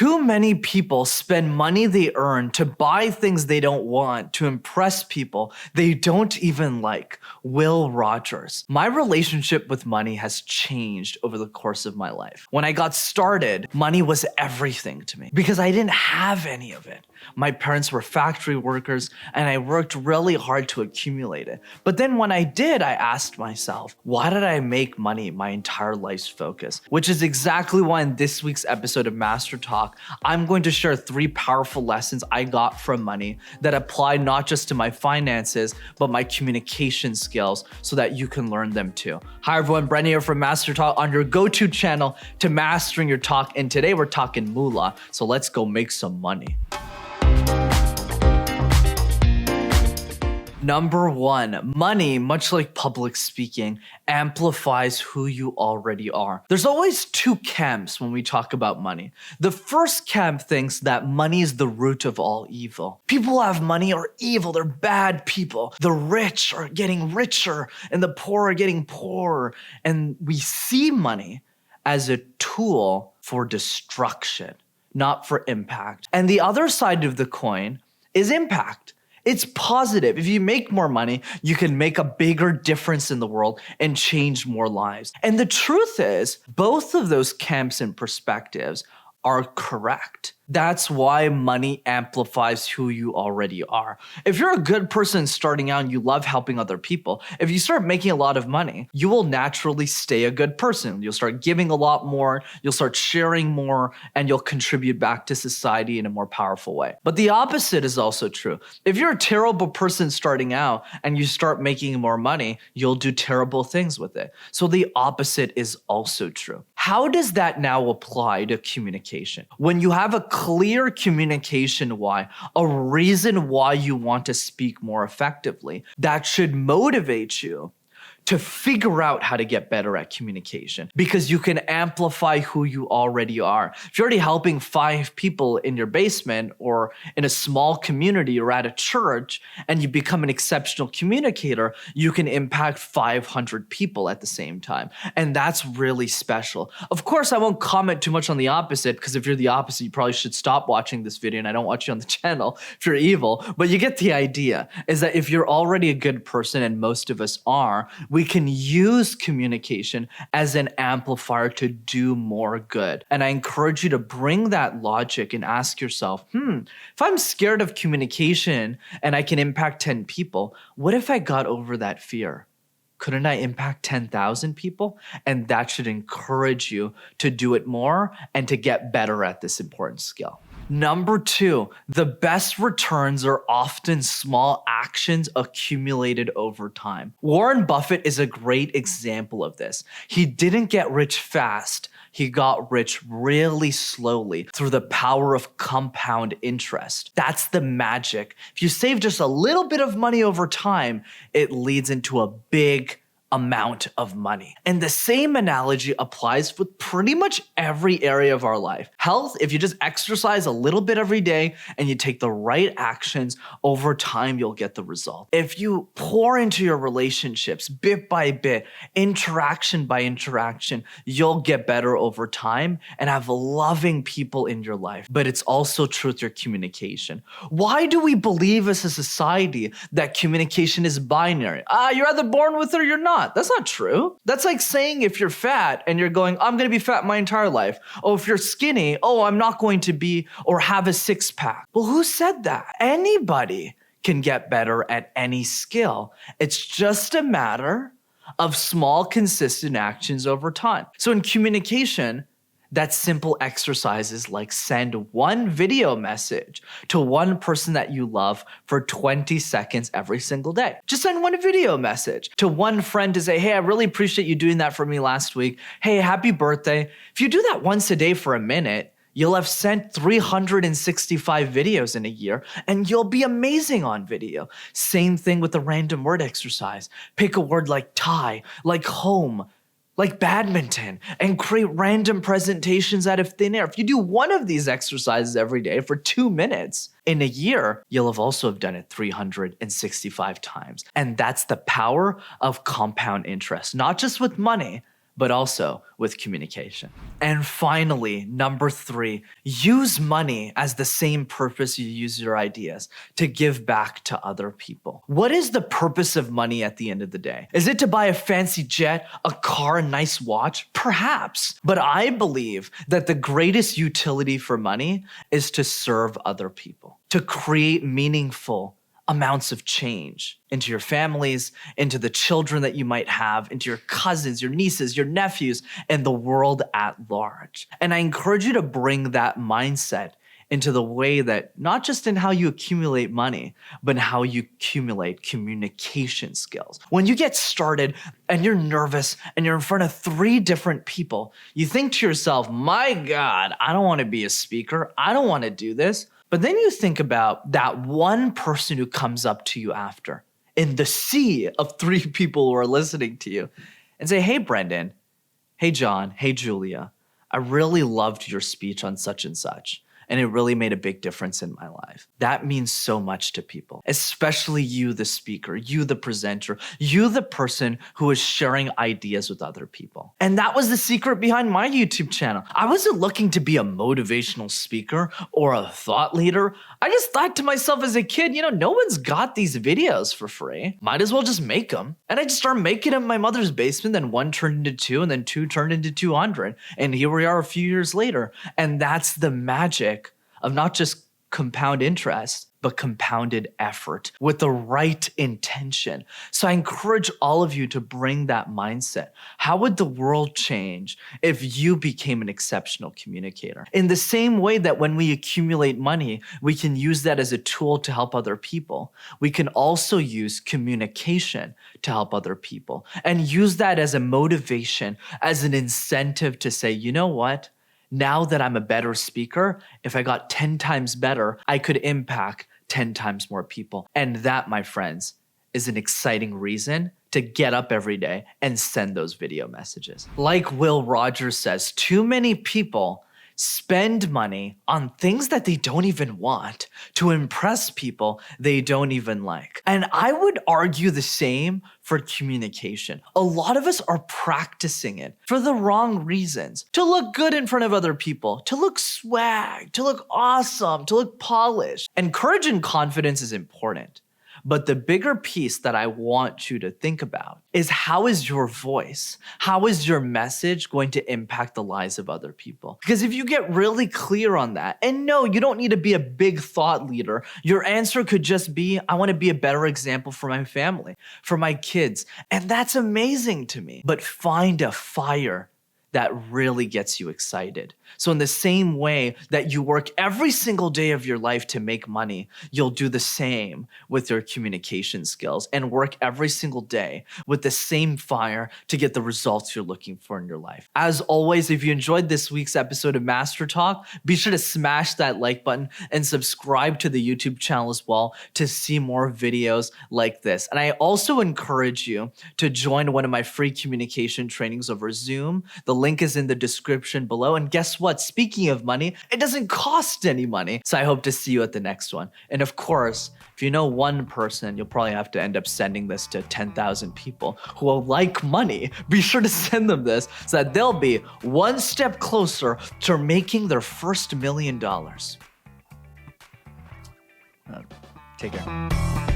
Too many people spend money they earn to buy things they don't want to impress people they don't even like. Will Rogers. My relationship with money has changed over the course of my life. When I got started, money was everything to me because I didn't have any of it. My parents were factory workers and I worked really hard to accumulate it. But then when I did, I asked myself, why did I make money my entire life's focus? Which is exactly why in this week's episode of MasterTalk, I'm going to share 3 powerful lessons I got from money that apply not just to my finances, but my communication skills so that you can learn them too. Hi everyone, Brennan here from MasterTalk on your go-to channel to mastering your talk. And today we're talking moolah. So let's go make some money. Number 1, money, much like public speaking, amplifies who you already are. There's always 2 camps when we talk about money. The first camp thinks that money is the root of all evil. People who have money are evil, they're bad people. The rich are getting richer and the poor are getting poorer. And we see money as a tool for destruction, not for impact. And the other side of the coin is impact. It's positive. If you make more money, you can make a bigger difference in the world and change more lives. And the truth is, both of those camps and perspectives are correct. That's why money amplifies who you already are. If you're a good person starting out and you love helping other people, if you start making a lot of money, you will naturally stay a good person. You'll start giving a lot more, you'll start sharing more, and you'll contribute back to society in a more powerful way. But the opposite is also true. If you're a terrible person starting out and you start making more money, you'll do terrible things with it. So the opposite is also true. How does that now apply to communication? When you have a clear communication why, a reason why you want to speak more effectively, that should motivate you to figure out how to get better at communication because you can amplify who you already are. If you're already helping 5 people in your basement or in a small community or at a church and you become an exceptional communicator, you can impact 500 people at the same time. And that's really special. Of course, I won't comment too much on the opposite because if you're the opposite, you probably should stop watching this video and I don't watch you on the channel if you're evil. But you get the idea is that if you're already a good person, and most of us are, we can use communication as an amplifier to do more good. And I encourage you to bring that logic and ask yourself, if I'm scared of communication and I can impact 10 people, what if I got over that fear? Couldn't I impact 10,000 people? And that should encourage you to do it more and to get better at this important skill. Number 2, the best returns are often small actions accumulated over time. Warren Buffett is a great example of this. He didn't get rich fast. He got rich really slowly through the power of compound interest. That's the magic. If you save just a little bit of money over time, it leads into a big amount of money. And the same analogy applies with pretty much every area of our life. Health, if you just exercise a little bit every day and you take the right actions, over time you'll get the result. If you pour into your relationships bit by bit, interaction by interaction, you'll get better over time and have loving people in your life. But it's also true with your communication. Why do we believe as a society that communication is binary? You're either born with it or you're not. That's not true. That's like saying if you're fat and you're going, I'm going to be fat my entire life. Oh, if you're skinny, I'm not going to be or have a 6-pack. Well, who said that? Anybody can get better at any skill. It's just a matter of small, consistent actions over time. So in communication, that's simple exercises like send 1 video message to 1 person that you love for 20 seconds every single day. Just send 1 video message to 1 friend to say, hey, I really appreciate you doing that for me last week. Hey, happy birthday. If you do that once a day for a minute, you'll have sent 365 videos in a year and you'll be amazing on video. Same thing with the random word exercise. Pick a word like tie, like home, like badminton, and create random presentations out of thin air. If you do 1 of these exercises every day for 2 minutes, in a year, you'll have also done it 365 times. And that's the power of compound interest, not just with money, but also with communication. And finally, number 3, use money as the same purpose you use your ideas, to give back to other people. What is the purpose of money at the end of the day? Is it to buy a fancy jet, a car, a nice watch? Perhaps. But I believe that the greatest utility for money is to serve other people, to create meaningful amounts of change into your families, into the children that you might have, into your cousins, your nieces, your nephews, and the world at large. And I encourage you to bring that mindset into the way that not just in how you accumulate money, but how you accumulate communication skills. When you get started and you're nervous and you're in front of 3 different people, you think to yourself, my God, I don't want to be a speaker. I don't want to do this. But then you think about that one person who comes up to you after in the sea of 3 people who are listening to you and say, hey, Brendan, hey, John, hey, Julia, I really loved your speech on such and such, and it really made a big difference in my life. That means so much to people, especially you, the speaker, you, the presenter, you, the person who is sharing ideas with other people. And that was the secret behind my YouTube channel. I wasn't looking to be a motivational speaker or a thought leader. I just thought to myself as a kid, no one's got these videos for free. Might as well just make them. And I just started making them in my mother's basement. Then 1 turned into 2, and then 2 turned into 200. And here we are a few years later. And that's the magic of not just compound interest, but compounded effort with the right intention. So I encourage all of you to bring that mindset. How would the world change if you became an exceptional communicator? In the same way that when we accumulate money, we can use that as a tool to help other people, we can also use communication to help other people and use that as a motivation, as an incentive to say, you know what? Now that I'm a better speaker, if I got 10 times better, I could impact 10 times more people. And that, my friends, is an exciting reason to get up every day and send those video messages. Like Will Rogers says, too many people spend money on things that they don't even want to impress people they don't even like. And I would argue the same for communication. A lot of us are practicing it for the wrong reasons. To look good in front of other people, to look swag, to look awesome, to look polished. And courage and confidence is important. But the bigger piece that I want you to think about is, how is your voice, how is your message going to impact the lives of other people? Because if you get really clear on that, and no, you don't need to be a big thought leader. Your answer could just be, I want to be a better example for my family, for my kids. And that's amazing to me. But find a fire that really gets you excited. So in the same way that you work every single day of your life to make money, you'll do the same with your communication skills and work every single day with the same fire to get the results you're looking for in your life. As always, if you enjoyed this week's episode of MasterTalk, be sure to smash that like button and subscribe to the YouTube channel as well to see more videos like this. And I also encourage you to join one of my free communication trainings over Zoom. The link is in the description below. And guess what? Speaking of money, it doesn't cost any money. So I hope to see you at the next one. And of course, if you know one person, you'll probably have to end up sending this to 10,000 people who will like money. Be sure to send them this so that they'll be one step closer to making their first $1 million. Take care.